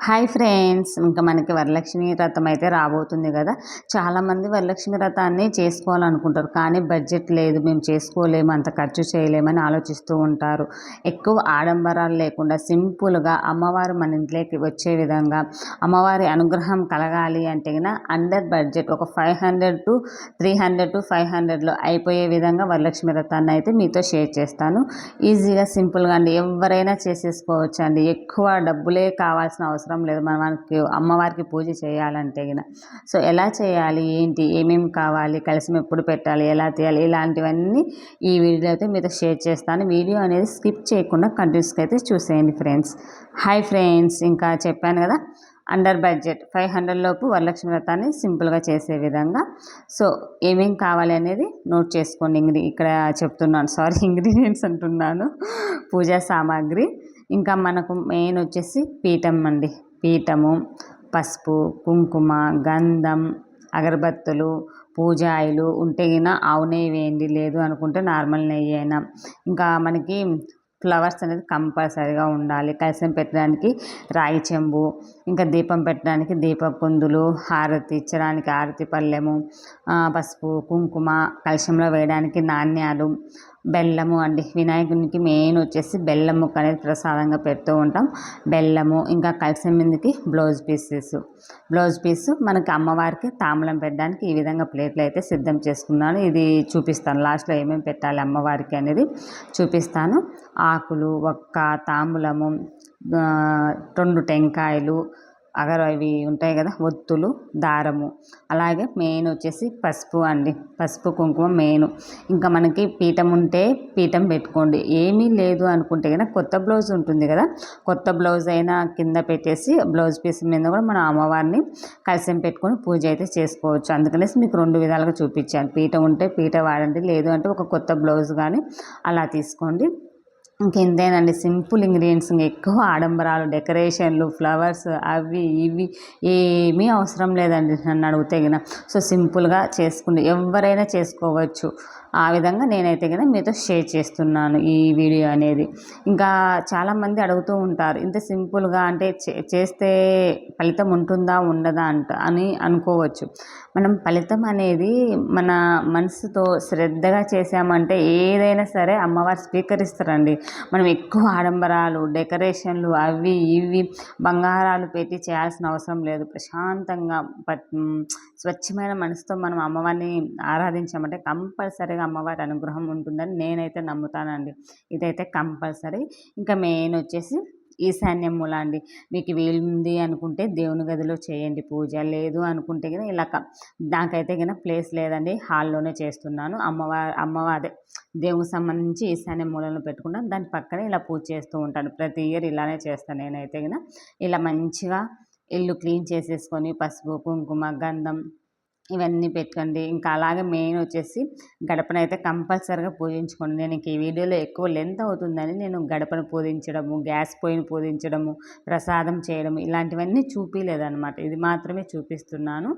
Hi friends, ఇంకా మనకి వరలక్ష్మి వ్రతం అయితే రాబోతుంది కదా. చాలామంది వరలక్ష్మి వ్రతాన్ని చేసుకోవాలనుకుంటారు, కానీ బడ్జెట్ లేదు, మేము చేసుకోలేము, అంత ఖర్చు చేయలేమని ఆలోచిస్తూ ఉంటారు. ఎక్కువ ఆడంబరాలు లేకుండా సింపుల్గా అమ్మవారు మన ఇంట్లోకి వచ్చే విధంగా అమ్మవారి అనుగ్రహం కలగాలి అంటే అండర్ బడ్జెట్ ఒక 500 to 300 to 500లో అయిపోయే విధంగా వరలక్ష్మి వ్రతాన్ని అయితే మీతో షేర్ చేస్తాను. ఈజీగా సింపుల్గా అండి, ఎవరైనా చేసేసుకోవచ్చు అండి. ఎక్కువ డబ్బులే కావాల్సిన అవసరం లేదు మనకి అమ్మవారికి పూజ చేయాలంటే సో ఎలా చేయాలి, ఏంటి, ఏమేమి కావాలి, కలశం ఎప్పుడు పెట్టాలి, ఎలా తీయాలి, ఇలాంటివన్నీ ఈ వీడియో అయితే మీతో షేర్ చేస్తాను. వీడియో అనేది స్కిప్ చేయకుండా కంటిన్యూస్గా అయితే చూసేయండి ఫ్రెండ్స్. హాయ్ ఫ్రెండ్స్, ఇంకా చెప్పాను కదా అండర్ బడ్జెట్ 500 లోపు వరలక్ష్మి వ్రతాన్ని సింపుల్గా చేసే విధంగా. సో ఏమేం కావాలి అనేది నోట్ చేసుకోండి. ఇక్కడ చెప్తున్నాను, సారీ, ఇంగ్రీడియంట్స్ అంటున్నాను, పూజా సామాగ్రి. ఇంకా మనకు మెయిన్ వచ్చేసి పీఠం అండి. పీఠము, పసుపు, కుంకుమ, గంధం, అగరబత్తులు, పూజ ఆయిలు ఉంటే ఆవు నెయ్యి వేయండి, లేదు అనుకుంటే నార్మల్ నెయ్యి అయినా. ఇంకా మనకి ఫ్లవర్స్ అనేది కంపల్సరీగా ఉండాలి. కలశం పెట్టడానికి రాగి చెంబు, ఇంకా దీపం పెట్టడానికి దీపకుందులు, హారతి ఇచ్చడానికి హారతి పళ్ళెము, పసుపు, కుంకుమ, కలశంలో వేయడానికి నాణ్యాలు, బెల్లము అండి. వినాయకునికి మెయిన్ వచ్చేసి బెల్లం ముక్క అనేది ప్రసాదంగా పెడుతూ ఉంటాం. బెల్లము, ఇంకా కలశం మీదకి బ్లౌజ్ పీసు మనకి అమ్మవారికి తాంబూలం పెట్టడానికి ఈ విధంగా ప్లేట్లు అయితే సిద్ధం చేసుకున్నాను. ఇది చూపిస్తాను లాస్ట్లో ఏమేమి పెట్టాలి అమ్మవారికి అనేది చూపిస్తాను. ఆకులు, ఒక్క, తాంబూలము, 2 టెంకాయలు, అవి ఉంటాయి కదా, ఒత్తులు, దారము, అలాగే మెయిన్ వచ్చేసి పసుపు అండి. పసుపు, కుంకుమ మెయిన్. ఇంకా మనకి పీఠం ఉంటే పీఠం పెట్టుకోండి, ఏమీ లేదు అనుకుంటే కనుక కొత్త బ్లౌజ్ ఉంటుంది కదా, కొత్త బ్లౌజ్ అయినా కింద పెట్టేసి బ్లౌజ్ పీస్ మీద కూడా మనం అమ్మవారిని కలశం పెట్టుకొని పూజ అయితే చేసుకోవచ్చు. అందుకనేసి మీకు 2 విధాలుగా చూపించాను. పీఠం ఉంటే పీఠ వాడండి, లేదు అంటే ఒక కొత్త బ్లౌజ్ కానీ అలా తీసుకోండి. ఇంకేందేనండి, సింపుల్ ఇంగ్రీడియంట్స్. ఎక్కువ ఆడంబరాలు, డెకరేషన్లు, ఫ్లవర్స్ అవి ఇవి ఏమీ అవసరం లేదండి నన్ను అడిగితే సో సింపుల్గా చేసుకుంటే ఎవరైనా చేసుకోవచ్చు. ఆ విధంగా నేనైతే మీతో షేర్ చేస్తున్నాను ఈ వీడియో అనేది. ఇంకా చాలామంది అడుగుతూ ఉంటారు, ఇంత సింపుల్గా అంటే చేస్తే ఫలితం ఉంటుందా ఉండదా అని అనుకోవచ్చు. మనం ఫలితం అనేది మన మనసుతో శ్రద్ధగా చేసామంటే ఏదైనా సరే అమ్మవారు స్వీకరిస్తారండి. మనం ఎక్కువ ఆడంబరాలు, డెకరేషన్లు అవి ఇవి బంగారాలు పెట్టి చేయాల్సిన అవసరం లేదు. ప్రశాంతంగా స్వచ్ఛమైన మనసుతో మనం అమ్మవారిని ఆరాధించామంటే కంపల్సరీగా అమ్మవారి అనుగ్రహం ఉంటుందని నేనైతే నమ్ముతానండి. ఇదైతే కంపల్సరీ. ఇంకా మెయిన్ వచ్చేసి ఈశాన్యం మూల అండి. మీకు వీలుంది అనుకుంటే దేవుని గదిలో చేయండి పూజ, లేదు అనుకుంటే ఇలా నాకైతే ప్లేస్ లేదండి, హాల్లోనే చేస్తున్నాను. అమ్మవారి దేవునికి సంబంధించి ఈశాన్య మూలను పెట్టుకున్నాను, దాని పక్కనే ఇలా పూజ చేస్తూ ఉంటాను. ప్రతి ఇయర్ ఇలానే చేస్తాను నేనైతే ఇలా మంచిగా ఇల్లు క్లీన్ చేసేసుకొని పసుపు, కుంకుమ, గంధం ఇవన్నీ పెట్టుకోండి. ఇంకా అలాగే మెయిన్ వచ్చేసి గడపనైతే కంపల్సరీగా పూజించుకోండి. నేను ఇంక ఈ వీడియోలో ఎక్కువ లెంత్ అవుతుందని నేను గడపను పూజించడము, గ్యాస్ పొయ్యిని పూజించడము, ప్రసాదం చేయడము ఇలాంటివన్నీ చూపించలేదన్నమాట. ఇది మాత్రమే చూపిస్తున్నాను.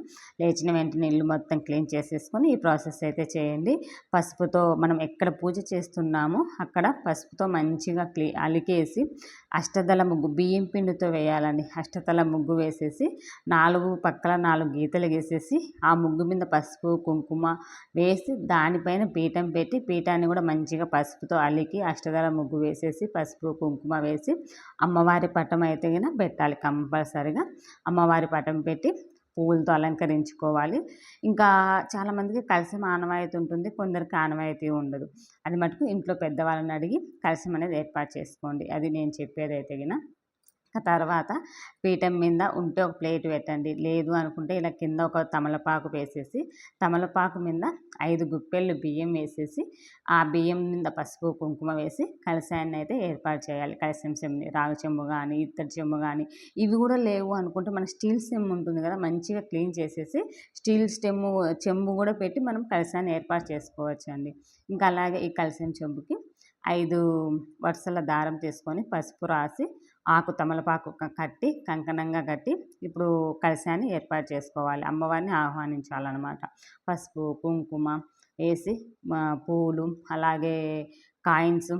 లేచిన వెంటనే ఇల్లు మొత్తం క్లీన్ చేసేసుకొని ఈ ప్రాసెస్ అయితే చేయండి. పసుపుతో మనం ఎక్కడ పూజ చేస్తున్నామో అక్కడ పసుపుతో మంచిగా అలికేసి అష్టదళ ముగ్గు బియ్యం పిండితో వేయాలండి. అష్టదళ ముగ్గు వేసేసి 4 పక్కల 4 గీతలు గీసేసి ఆ ముగ్గు మీద పసుపు, కుంకుమ వేసి దానిపైన పీఠం పెట్టి పీఠాన్ని కూడా మంచిగా పసుపుతో అలికి అష్టదళ ముగ్గు వేసేసి పసుపు, కుంకుమ వేసి అమ్మవారి పటం అయితే పెట్టాలి. కంపల్సరిగా అమ్మవారి పటం పెట్టి పువ్వులతో అలంకరించుకోవాలి. ఇంకా చాలామందికి కలశం ఆనవాయితీ ఉంటుంది, కొందరికి ఆనవాయితీ ఉండదు. అది మటుకు ఇంట్లో పెద్దవాళ్ళని అడిగి కలశం అనేది ఏర్పాటు చేసుకోండి. అది నేను చెప్పేదైతే తర్వాత పీఠం మీద ఉంటే ఒక ప్లేట్ పెట్టండి, లేదు అనుకుంటే ఇలా కింద ఒక తమలపాకు వేసేసి తమలపాకు మీద 5 గుప్పెళ్ళు బియ్యం వేసేసి ఆ బియ్యం మీద పసుపు, కుంకుమ వేసి కలశాన్ని అయితే ఏర్పాటు చేయాలి. కలశం చెంబు, రాగి చెంబు కానీ ఇత్తడి చెంబు కానీ ఇవి కూడా లేవు అనుకుంటే మన స్టీల్ చెంబు ఉంటుంది కదా, మంచిగా క్లీన్ చేసేసి స్టీల్ చెంబు కూడా పెట్టి మనం కలశాన్ని ఏర్పాటు చేసుకోవచ్చు అండి. ఇంకా అలాగే ఈ కలశం చెంబుకి 5 వరుసల దారం తీసుకొని పసుపు రాసి ఆకు తమలపాకు కట్టి కంకణంగా కట్టి ఇప్పుడు కలశాన్ని ఏర్పాటు చేసుకోవాలి. అమ్మవారిని ఆహ్వానించాలన్నమాట. పసుపు, కుంకుమ వేసి పూలు, అలాగే కాయిన్స్,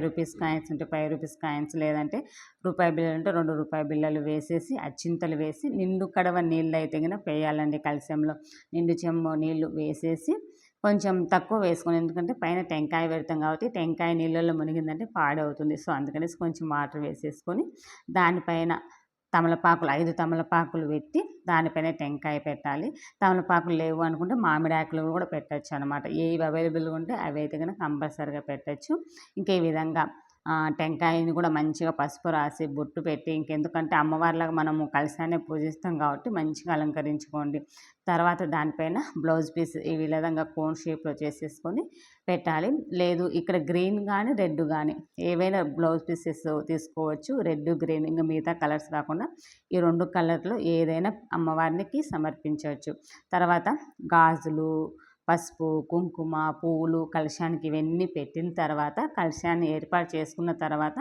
రూ. 5 కాయిన్స్ ఉంటే రూ. 5 కాయిన్స్, లేదంటే రూపాయి బిళ్ళలు ఉంటే రూ. 2 బిళ్ళలు వేసేసి అచ్చింతలు వేసి నిండు కడవ నీళ్ళు అయితే గిన వేయాలండి. కలశంలో నిండు చెంబు నీళ్ళు వేసేసి కొంచెం తక్కువ వేసుకోండి. ఎందుకంటే పైన టెంకాయ పెడతాం కాబట్టి టెంకాయ నీళ్ళల్లో మునిగిందంటే పాడవుతుంది. సో అందుకనేసి కొంచెం వాటర్ వేసేసుకొని దానిపైన తమలపాకులు 5 తమలపాకులు పెట్టి దానిపైన టెంకాయ పెట్టాలి. తమలపాకులు లేవు అనుకుంటే మామిడాకులు కూడా పెట్టచ్చు అనమాట. ఏవి అవైలబుల్గా ఉంటే అవి అయితే కనుక కంపల్సరీగా పెట్టచ్చు. ఇంకా ఈ విధంగా టెంకాయని కూడా మంచిగా పసుపు రాసి బొట్టు పెట్టి, ఇంకెందుకంటే అమ్మవారిలాగా మనము కలశాన్ని పూజిస్తాం కాబట్టి మంచిగా అలంకరించుకోండి. తర్వాత దానిపైన బ్లౌజ్ పీస్ ఈ విధంగా కోన్ షేప్లో చేసేసుకొని పెట్టాలి. లేదు ఇక్కడ గ్రీన్ కానీ రెడ్ కానీ ఏవైనా బ్లౌజ్ పీసెస్ తీసుకోవచ్చు. రెడ్, గ్రీన్ ఇంకా మిగతా కలర్స్ కాకుండా ఈ 2 కలర్లో ఏదైనా అమ్మవారికి సమర్పించవచ్చు. తర్వాత గాజులు, పసుపు, కుంకుమ, పువ్వులు కలశానికి ఇవన్నీ పెట్టిన తర్వాత కలశాన్ని ఏర్పాటు చేసుకున్న తర్వాత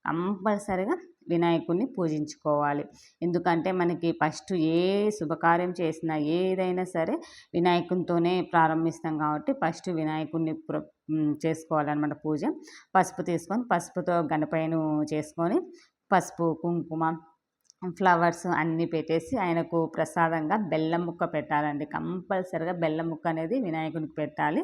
కంపల్సరిగా వినాయకుడిని పూజించుకోవాలి. ఎందుకంటే మనకి ఫస్ట్ ఏ శుభకార్యం చేసినా ఏదైనా సరే వినాయకునితోనే ప్రారంభిస్తాం కాబట్టి ఫస్ట్ వినాయకుడిని చేసుకోవాలన్నమాట పూజ. పసుపు తీసుకొని పసుపుతో గణపయ్యను చేసుకొని పసుపు, కుంకుమ, ఫ్లవర్స్ అన్నీ పెట్టేసి ఆయనకు ప్రసాదంగా బెల్లం ముక్క పెట్టాలండి. కంపల్సరిగా బెల్లం ముక్క అనేది వినాయకునికి పెట్టాలి.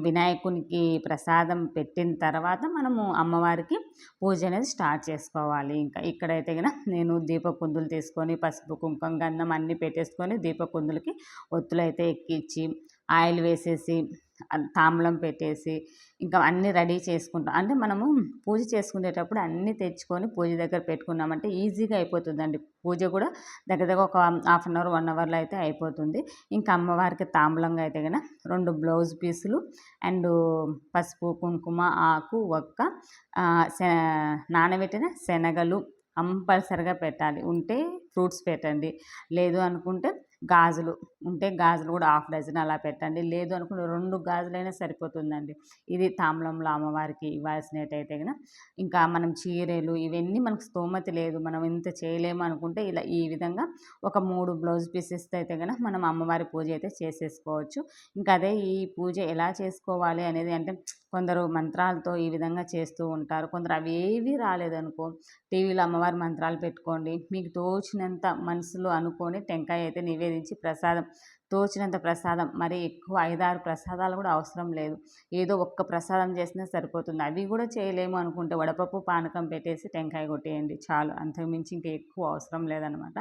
వినాయకునికి ప్రసాదం పెట్టిన తర్వాత మనము అమ్మవారికి పూజ అనేది స్టార్ట్ చేసుకోవాలి. ఇంకా ఇక్కడైతే కనుక నేను దీపకుందులు తీసుకొని పసుపు, కుంకుమ, గంధం అన్నీ పెట్టేసుకొని దీపకుందులకి ఒత్తులైతే ఎక్కించి ఆయిల్ వేసేసి తాంబూలం పెట్టేసి ఇంకా అన్నీ రెడీ చేసుకుంటాం. అంటే మనము పూజ చేసుకునేటప్పుడు అన్నీ తెచ్చుకొని పూజ దగ్గర పెట్టుకున్నామంటే ఈజీగా అయిపోతుందండి. పూజ కూడా దగ్గర దగ్గర ఒక హాఫ్ అన్ అవర్ 1 అవర్లో అయితే అయిపోతుంది. ఇంకా అమ్మవారికి తాంబూలంగా అయితే కనుక 2 బ్లౌజ్ పీసులు అండ్ పసుపు, కుంకుమ, ఆకు, ఒక్క, నానబెట్టిన శనగలు కంపల్సరిగా పెట్టాలి. ఉంటే ఫ్రూట్స్ పెట్టండి. లేదు అనుకుంటే గాజులు ఉంటే గాజులు కూడా హాఫ్ డజన్ అలా పెట్టండి. లేదు అనుకుంటే 2 గాజులైనా సరిపోతుందండి. ఇది తాంబూలంలో అమ్మవారికి ఇవ్వాల్సినట్టయితే కనుక ఇంకా మనం చీరలు ఇవన్నీ మనకు స్తోమత లేదు, మనం ఇంత చేయలేము అనుకుంటే ఇలా ఈ విధంగా ఒక 3 బ్లౌజ్ పీసెస్ అయితే కనుక మనం అమ్మవారి పూజ అయితే చేసేసుకోవచ్చు. ఇంకా అదే ఈ పూజ ఎలా చేసుకోవాలి అనేది అంటే కొందరు మంత్రాలతో ఈ విధంగా చేస్తూ ఉంటారు. కొందరు అవి ఏవి రాలేదనుకో టీవీలో అమ్మవారి మంత్రాలు పెట్టుకోండి. మీకు తోచినంత మనసులో అనుకొని టెంకాయ అయితే నివేదించి ప్రసాదం తోచినంత ప్రసాదం, మరి ఎక్కువ 5-6 ప్రసాదాలు కూడా అవసరం లేదు. ఏదో ఒక్క ప్రసాదం చేసినా సరిపోతుంది. అవి కూడా చేయలేము అనుకుంటే వడపప్పు పానకం పెట్టేసి టెంకాయ కొట్టేయండి చాలు. అంతకుమించి ఇంకా ఎక్కువ అవసరం లేదనమాట.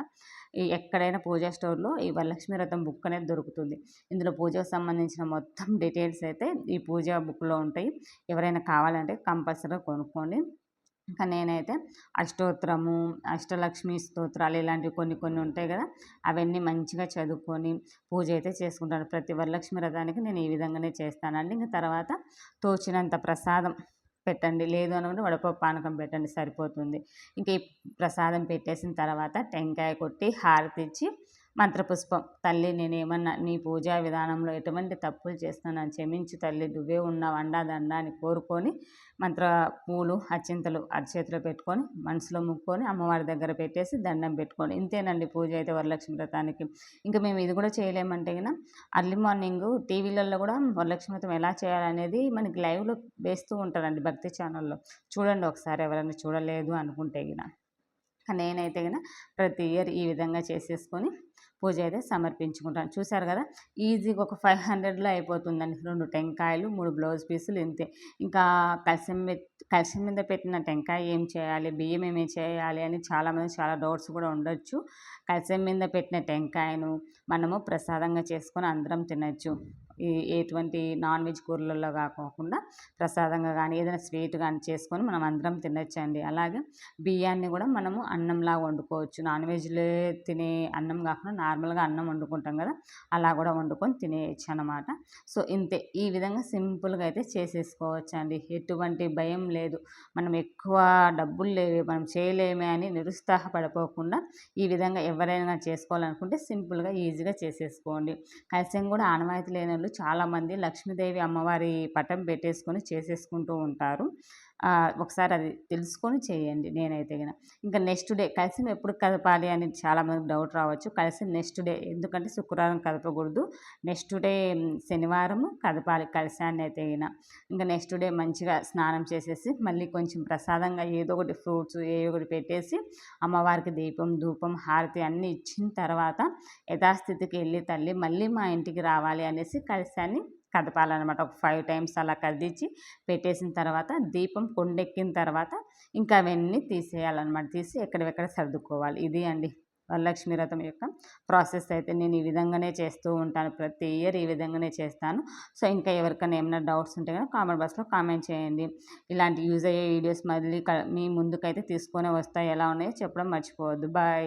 ఈ ఎక్కడైనా పూజా స్టోర్లో ఈ వరలక్ష్మి వ్రతం బుక్ అనేది దొరుకుతుంది. ఇందులో పూజకు సంబంధించిన మొత్తం డీటెయిల్స్ అయితే ఈ పూజా బుక్లో ఉంటాయి. ఎవరైనా కావాలంటే కంపల్సరీగా కొనుక్కోండి. ఇంకా నేనైతే అష్టోత్తరము, అష్టలక్ష్మి స్తోత్రాలు ఇలాంటివి కొన్ని కొన్ని ఉంటాయి కదా, అవన్నీ మంచిగా చదువుకొని పూజ అయితే చేసుకుంటాను. ప్రతి వరలక్ష్మి వ్రతానికి నేను ఈ విధంగానే చేస్తానండి. ఇంకా తర్వాత తోచినంత ప్రసాదం పెట్టండి. లేదు అనుకుంటే వడపప్పు పానకం పెట్టండి సరిపోతుంది. ఇంక ఈ ప్రసాదం పెట్టేసిన తర్వాత టెంకాయ కొట్టి హారతి ఇచ్చి మంత్రపుష్పం, తల్లి నేనేమన్నా నీ పూజా విధానంలో ఎటువంటి తప్పులు చేస్తున్నాను క్షమించు తల్లి, నువ్వే ఉన్నావు అండా దండ అని కోరుకొని మంత్ర పూలు అక్షింతలు అరచేతిలో పెట్టుకొని మనసులో ముక్కొని అమ్మవారి దగ్గర పెట్టేసి దండం పెట్టుకోండి. ఇంతేనండి పూజ అయితే వరలక్ష్మి వ్రతానికి. ఇంకా మేము ఇది కూడా చేయలేమంటే కనుక అర్లీ మార్నింగ్ టీవీలలో కూడా వరలక్ష్మి వ్రతం ఎలా చేయాలనేది మనకి లైవ్లో వేస్తూ ఉంటారండి భక్తి ఛానల్లో. చూడండి ఒకసారి ఎవరైనా చూడలేదు అనుకుంటే గిన. నేనైతే కనుక ప్రతి ఇయర్ ఈ విధంగా చేసేసుకొని పూజ అయితే సమర్పించుకుంటాను. చూసారు కదా, ఈజీగా ఒక 500లో అయిపోతుందండి. 2 టెంకాయలు, 3 బ్లౌజ్ పీసులు ఇంతే. ఇంకా కలశం మీద పెట్టిన టెంకాయ ఏం చేయాలి, బియ్యం ఏమి చేయాలి అని చాలామంది చాలా డౌట్స్ కూడా ఉండొచ్చు. కలశం మీద పెట్టిన టెంకాయను మనము ప్రసాదంగా చేసుకొని అందరం తినచ్చు. ఎటువంటి నాన్ వెజ్ కూరలలో కాకుండా ప్రసాదంగా కానీ ఏదైనా స్వీట్ కానీ చేసుకొని మనం అందరం తినచ్చండి. అలాగే బియ్యాన్ని కూడా మనము అన్నంలాగా వండుకోవచ్చు. నాన్ వెజ్లో తినే అన్నం కాకుండా నార్మల్గా అన్నం వండుకుంటాం కదా, అలా కూడా వండుకొని తినేయచ్చు అనమాట. సో ఇంతే, ఈ విధంగా సింపుల్గా అయితే చేసేసుకోవచ్చు అండి. ఎటువంటి భయం లేదు. మనం ఎక్కువ డబ్బులు లేవు మనం చేయలేమే అని నిరుత్సాహపడిపోకుండా ఈ విధంగా ఎవరైనా చేసుకోవాలనుకుంటే సింపుల్గా ఈజీగా చేసేసుకోండి. కలశం కూడా ఆనవాయితీ లేని వాళ్ళు చాలామంది లక్ష్మీదేవి అమ్మవారి పటం పెట్టేసుకొని చేసేసుకుంటూ ఉంటారు. ఒకసారి అది తెలుసుకొని చేయండి నేనైతే గిన. ఇంకా నెక్స్ట్ డే కలశం ఎప్పుడు కదపాలి అని చాలామందికి డౌట్ రావచ్చు. కలశం నెక్స్ట్ డే ఎందుకంటే శుక్రవారం కదపకూడదు. నెక్స్ట్ డే శనివారము కదపాలి కలశాన్ని అయితే గిన. ఇంకా నెక్స్ట్ డే మంచిగా స్నానం చేసేసి మళ్ళీ కొంచెం ప్రసాదంగా ఏదో ఒకటి ఫ్రూట్స్ ఏదో ఒకటి పెట్టేసి అమ్మవారికి దీపం, ధూపం, హారతి అన్నీ ఇచ్చిన తర్వాత యథాస్థితికి వెళ్ళి తల్లి మళ్ళీ మా ఇంటికి రావాలి అనేసి కలశాన్ని కదపాలన్నమాట. ఒక 5 టైమ్స్ అలా కదిలించి పెట్టేసిన తర్వాత దీపం కొండెక్కిన తర్వాత ఇంకా అవన్నీ తీసేయాలన్నమాట. తీసి ఎక్కడివెక్కడ సర్దుకోవాలి. ఇది అండి వరలక్ష్మి వ్రతం యొక్క ప్రాసెస్ అయితే నేను ఈ విధంగానే చేస్తూ ఉంటాను. ప్రతి ఇయర్ ఈ విధంగానే చేస్తాను. సో ఇంకా ఎవరికైనా ఏమైనా డౌట్స్ ఉంటే కనుక కామెంట్ బాక్స్లో కామెంట్ చేయండి. ఇలాంటి యూజ్ అయ్యే వీడియోస్ మళ్ళీ మీ ముందుకైతే తీసుకొని వస్తాయి. ఎలా ఉన్నాయో చెప్పడం మర్చిపోవద్దు. బాయ్.